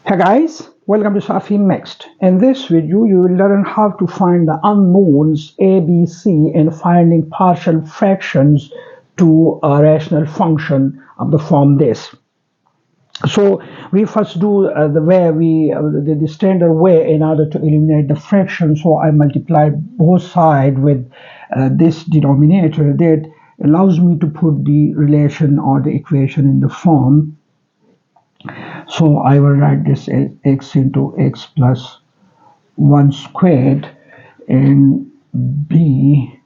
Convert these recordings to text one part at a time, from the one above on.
Hey guys, welcome to Safi Next. In this video, you will learn how to find the unknowns A, B, C and finding partial fractions to a rational function of the form this. So we first do the standard way in order to eliminate the fraction. So I multiply both sides with this denominator that allows me to put the relation or the equation in the form. So I will write this as x into x plus 1 squared and b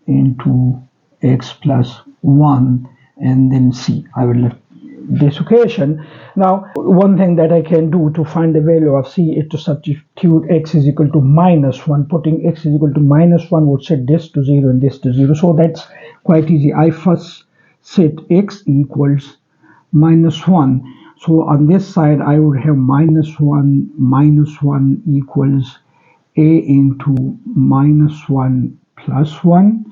into x plus 1 and then c. I will let this equation. Now one thing that I can do to find the value of c is to substitute x is equal to minus 1. Putting x is equal to minus 1 would set this to 0 and this to 0. So that's quite easy. I first set x equals minus 1. So on this side I would have minus 1 equals a into minus 1 plus 1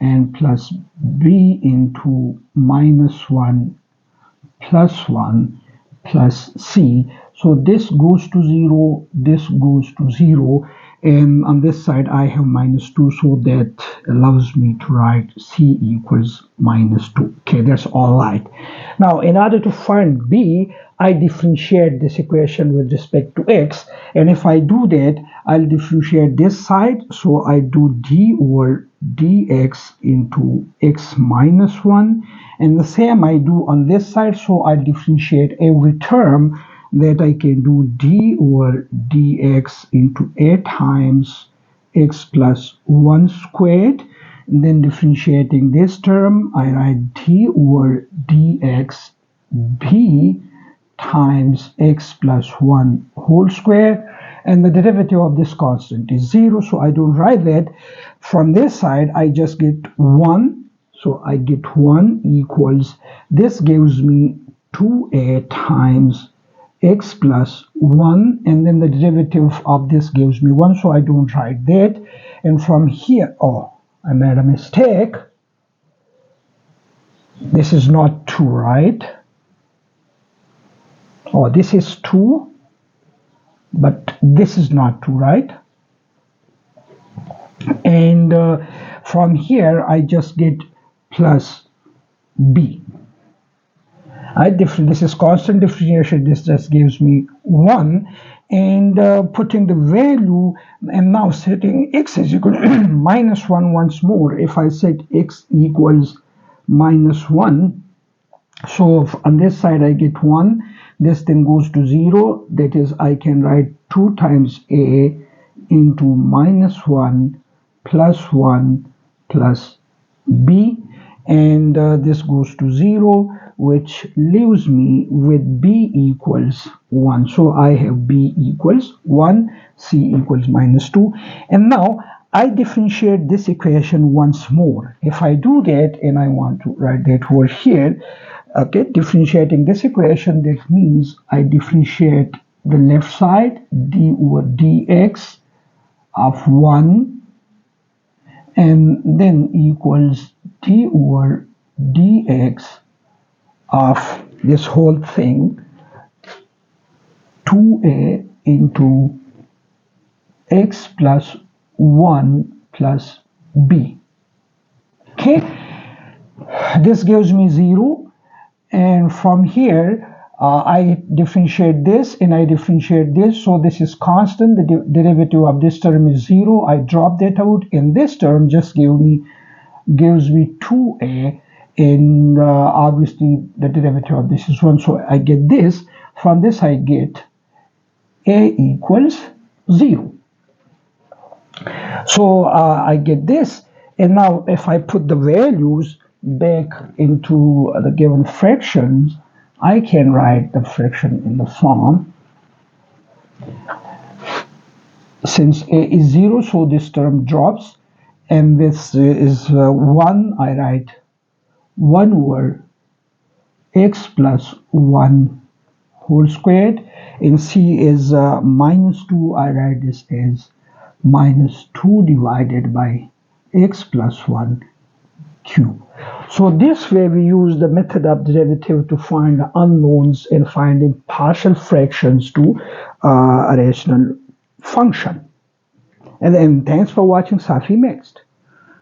and plus b into minus 1 plus 1 plus c. So this goes to 0, this goes to 0, and on this side I have minus 2, so that allows me to write c equals minus 2. Okay, that's all right. Now in order to find b, I differentiate this equation with respect to x, and if I do that, I'll differentiate this side, so I do d over dx into x minus 1, and the same I do on this side, so I differentiate every term that I can do d over dx into a times x plus 1 squared, and then differentiating this term I write d over dx b times x plus 1 whole square, and the derivative of this constant is 0, so I don't write that. From this side I just get 1, so I get 1 equals, this gives me 2a times x plus 1, and then the derivative of this gives me 1, so I don't write that. And from here, oh, I made a mistake. This is not 2, right? Oh, this is 2, but this is not 2, right? And from here I just get plus b. This is constant differentiation, this just gives me 1, and putting the value and now setting x is equal to minus 1 once more. If I set x equals minus 1, so on this side I get 1, this then goes to 0, that is I can write 2 times a into minus 1 plus 1 plus b, and this goes to 0, which leaves me with b equals 1. So I have b equals 1, c equals minus 2, and now I differentiate this equation once more. If I do that, and I want to write that over here, okay, differentiating this equation, that means I differentiate the left side, d over dx of 1, and then equals d over dx of this whole thing, 2a into x plus 1 plus b. Okay, this gives me 0, and from here I differentiate this and I differentiate this, so this is constant. The derivative of this term is 0. I drop that out, and this term just gives me 2a, and obviously the derivative of this is 1, so I get this. From this I get a equals 0. So I get this, and now if I put the values back into the given fractions, I can write the fraction in the form. Since a is 0, so this term drops, and this is 1, I write 1 over x plus 1 whole squared, and c is minus 2, I write this as minus 2 divided by x plus 1 q. So this way we use the method of derivative to find the unknowns in finding partial fractions to a rational function. And thanks for watching Safi Mixed.